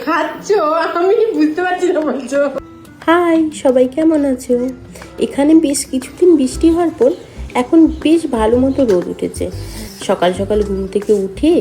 খাচ্ছো আমি বুঝতে পারছি না বলছো। হাই, সবাই কেমন আছো? এখানে বেশ কিছুদিন বৃষ্টি হওয়ার পর এখন বেশ ভালো মতো রোদ উঠেছে। সকাল সকাল ঘুম থেকে উঠে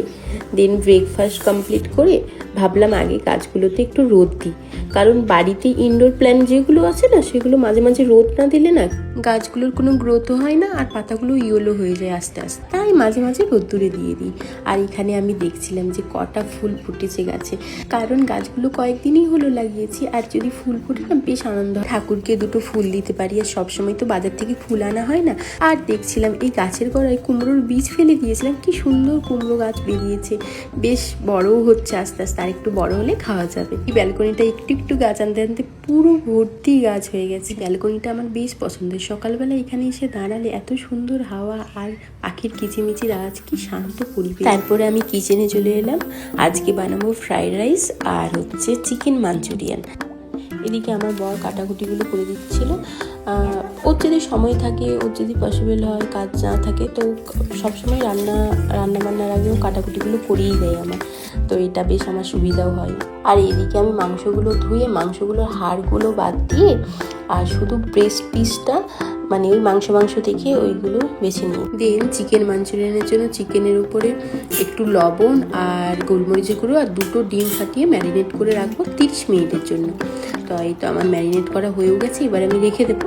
দেন ব্রেকফাস্ট কমপ্লিট করে ভাবলাম আগে গাছগুলোতে একটু রোদ দিই, কারণ বাড়িতে ইনডোর প্ল্যান্ট যেগুলো আছে না, সেগুলো মাঝে মাঝে রোদ না দিলে না গাছগুলোর কোনো গ্রোথও হয় না, আর পাতাগুলো ইয়েলো হয়ে যায় আস্তে আস্তে। তাই মাঝে মাঝে রোদ্দুরে দিয়ে দিই। আর এখানে আমি দেখছিলাম যে কটা ফুল ফুটেছে গাছে, কারণ গাছগুলো কয়েকদিনই হলো লাগিয়েছি, আর যদি ফুল ফুটে না বেশ আনন্দ হয়। ঠাকুরকে দুটো ফুল দিতে পারি, আর সবসময় তো বাজার থেকে ফুল আনা হয় না। আর দেখছিলাম এই গাছের গোড়ায় কুমড়োর বীজ ফেলে দিয়েছিলাম, কি সুন্দর কুমড়ো গাছ বেরিয়েছে, বেশ বড়ও হচ্ছে আস্তে আস্তে, আর একটু বড় হলে খাওয়া যাবে। এই ব্যালকনিটা একটু একটু গাছ আনতে আনতে পুরো ভর্তি গাছ হয়ে গেছে। ব্যালকনিটা আমার বেশ পছন্দের। সকালবেলা এখানে এসে দাঁড়ালে এত সুন্দর হাওয়া আর পাখির কিচিমিচির আওয়াজ, কি শান্ত পরিবেশ। তারপরে আমি কিচেনে চলে এলাম। আজকে বানাবো ফ্রাইড রাইস আর হচ্ছে চিকেন মাঞ্চুরিয়ান। এদিকে আমার বর কাটাকুটিগুলো করে দিচ্ছিল। ওর যদি সময় থাকে, ওর যদি পসিবল হয়, কাজ না থাকে, তো সবসময় রান্নাবান্নার আগেও কাটাকুটিগুলো করেই দেয় আমার, তো এটা বেশ আমার সুবিধাও হয়। আর এদিকে আমি মাংসগুলো ধুয়ে মাংসগুলোর হাড়গুলো বাদ দিয়ে আর শুধু ব্রেস্ট পিসটা মানে ওই মাংস থেকে ওইগুলো বেছে নিই। দেন চিকেন মাঞ্চুরিয়ানের জন্য চিকেনের উপরে একটু লবণ আর গোলমরিচের গুঁড়ো আর দুটো ডিম ফাটিয়ে ম্যারিনেট করে রাখবো 30 মিনিটের জন্য। তো এই তো আমার ম্যারিনেট করা হয়েও গেছে, এবার আমি রেখে দেবো।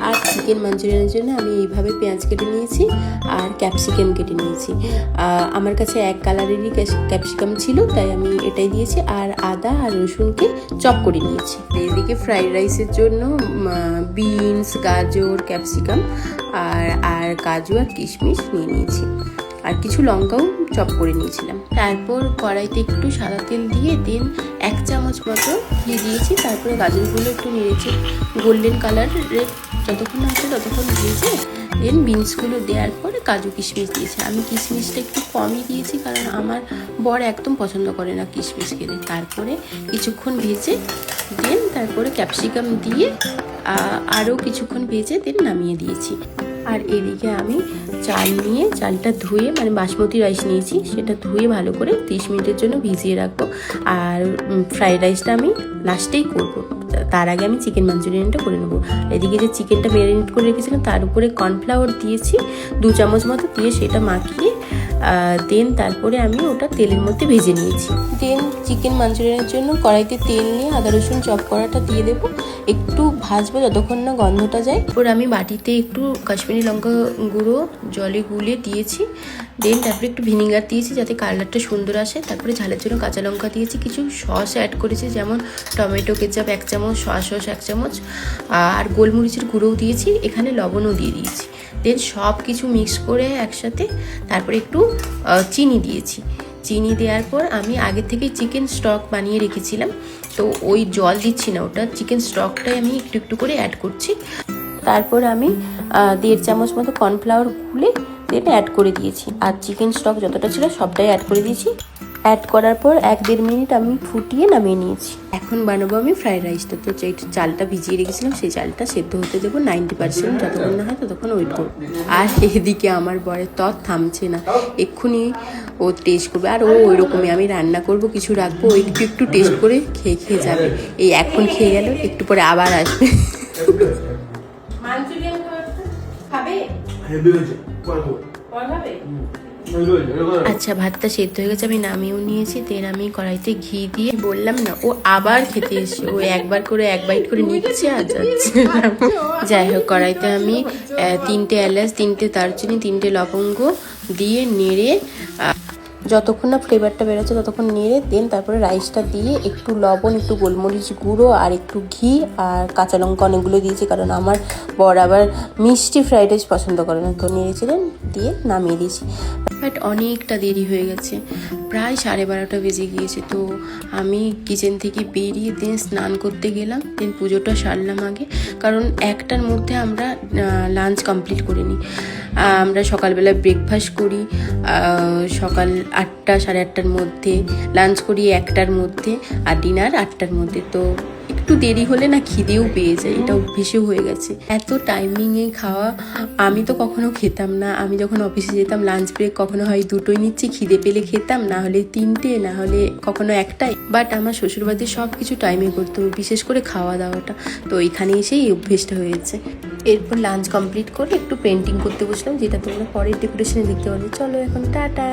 আর চিকেন মাঞ্চুরিয়ানের জন্য আমি এইভাবে পেঁয়াজ কেটে নিয়েছি আর ক্যাপসিকাম কেটে নিয়েছি। আমার কাছে এক কালারেরই ক্যাপসিকাম ছিল, তাই আমি এটাই দিয়েছি। আর আদা আর রসুনকে চপ করে নিয়েছি। এদিকে ফ্রাইড রাইসের জন্য বিনস, গাজর, ক্যাপসিকাম আর কাজু আর কিশমিশ নিয়ে নিয়েছি, আর কিছু লঙ্কাও চপ করে নিয়েছিলাম। তারপর কড়াইতে একটু সাদা তেল দিয়ে দেন 1 চামচ মতো ঘি দিয়েছি। তারপরে গাজরগুলো একটু নেড়েছি, গোল্ডেন কালারের যতক্ষণ আছে ততক্ষণ ভেজে দেন বিনসগুলো দেওয়ার পরে কাজু কিশমিশ দিয়েছি। আমি কিশমিশটা একটু কমই দিয়েছি, কারণ আমার বর একদম পছন্দ করে না কিশমিশ খেতে। তারপরে কিছুক্ষণ ভেজে দেন তারপরে ক্যাপসিকাম দিয়ে আরও কিছুক্ষণ ভেজে দেন নামিয়ে দিয়েছি। আর এদিকে আমি চাল নিয়ে, চালটা ধুয়ে মানে বাসমতি রাইস নিয়েছি, সেটা ধুয়ে ভালো করে 30 মিনিটের জন্য ভিজিয়ে রাখবো। আর ফ্রাইড রাইসটা আমি লাস্টেই করবো, তার আগে আমি চিকেন মাঞ্চুরিয়ানটা করে নেবো। এদিকে যে চিকেনটা ম্যারিনেট করে রেখেছিলাম তার উপরে কর্নফ্লাওয়ার দিয়েছি 2 চামচ মতো, দিয়ে সেটা মাখিয়ে দেন তারপরে আমি ওটা তেলের মধ্যে ভেজে নিয়েছি। দেন চিকেন মাঞ্চুরিয়ানের জন্য কড়াইতে তেল নিয়ে আদা রসুন চপ করাটা দিয়ে দেবো, একটু ভাজবো যতক্ষণ না গন্ধটা যায়। ওর আমি বাটিতে একটু কাশ্মীরি লঙ্কা গুঁড়ো জলে গুলে দিয়েছি। দেন তারপরে একটু ভিনিগার দিয়েছি যাতে কালারটা সুন্দর আসে। তারপরে ঝালের জন্য কাঁচা লঙ্কা দিয়েছি, কিছু সস অ্যাড করেছি, যেমন টমেটো কেচাপ 1 চামচ, সয়া সস 1 চামচ, আর গোলমরিচের গুঁড়োও দিয়েছি, এখানে লবণও দিয়ে দিয়েছি। দেন সব কিছু মিক্স করে একসাথে তারপরে একটু চিনি দিয়েছি। চিনি দেওয়ার পর আমি আগে থেকে চিকেন স্টক বানিয়ে রেখেছিলাম, তো ওই জল দিচ্ছি না, ওটা চিকেন স্টকটাই আমি একটু একটু করে অ্যাড করছি। তারপর আমি 1.5 চামচ মতো কর্নফ্লাওয়ার গুলে দেন অ্যাড করে দিয়েছি, আর চিকেন স্টক যতটা ছিল সবটাই অ্যাড করে দিয়েছি। অ্যাড করার পর 1-1.5 মিনিট আমি ফুটিয়ে নামিয়ে নিয়েছি। এখন বানাবো আমি ফ্রাইড রাইসটা। তো যে চালটা ভিজিয়ে রেখেছিলাম সেই চালটা সেদ্ধ হতে দেবো 90%, যতক্ষণ না হয় ততক্ষণ ওয়েট করবো। আর এদিকে আমার বরের তর থামছে না, এক্ষুনি ও টেস্ট করবে। আর ও ওইরকমই, আমি রান্না করব কিছু রাখবো, ও একটু একটু টেস্ট করে খেয়ে যাবে। এই এখন খেয়ে গেল, একটু পরে আবার আসবে। আচ্ছা, ভাতটা সেদ্ধ হয়ে গেছে, আমি নামিয়েও নিয়েছি। দেন আমি কড়াইতে ঘি দিয়ে, বললাম না ও আবার খেতে এসে, ও একবার করে 1 বাইট করে নিচ্ছে আর যাচ্ছে। যাই হোক, কড়াইতে আমি 3টে এলাচ, 3টে দারচিনি, 3টে লবঙ্গ দিয়ে নেড়ে যতক্ষণ না ফ্লেভারটা বেরোচ্ছে ততক্ষণ নেড়ে দেন তারপরে রাইসটা দিয়ে একটু লবণ, একটু গোলমরিচ গুঁড়ো আর একটু ঘি আর কাঁচা লঙ্কা অনেকগুলো দিয়েছি, কারণ আমার বর আবার মিষ্টি ফ্রাইড রাইস পছন্দ করে না। তো নেড়েছিলেন দিয়ে নামিয়ে দিয়েছি। বাট অনেকটা দেরি হয়ে গেছে, প্রায় 12:30 বেজে গিয়েছে। তো আমি কিচেন থেকে বেরিয়ে দেন স্নান করতে গেলাম, দেন পুজোটা সারলাম আগে, কারণ 1টার মধ্যে আমরা লাঞ্চ কমপ্লিট করে নিই। আমরা সকালবেলা ব্রেকফাস্ট করি, সকাল 8টা 8:30টার মধ্যে, লাঞ্চ করি 1টার মধ্যে, আর ডিনার 8টার মধ্যে। তো একটু একটু দেরি হলে না খিদেও পেয়ে যায়, এটা অভ্যেসও হয়ে গেছে। এত টাইমিংয়ে খাওয়া আমি তো কখনো খেতাম না। আমি যখন অফিসে যেতাম লাঞ্চ ব্রেক কখনো হয় 2টোই নিচ্ছি, খিদে পেলে খেতাম, না হলে 3টে, না হলে কখনো 1টায়। বাট আমার শ্বশুরবাড়িতে সব কিছু টাইমে করতে হবে, বিশেষ করে খাওয়া দাওয়াটা। তো এখানে এসেই এই অভ্যেসটা হয়েছে। এরপর লাঞ্চ কমপ্লিট করে একটু পেন্টিং করতে বসলাম, যেটা তোমরা পরের ডেকোরেশনে দেখতে পাবে। চলো এখন টাটা।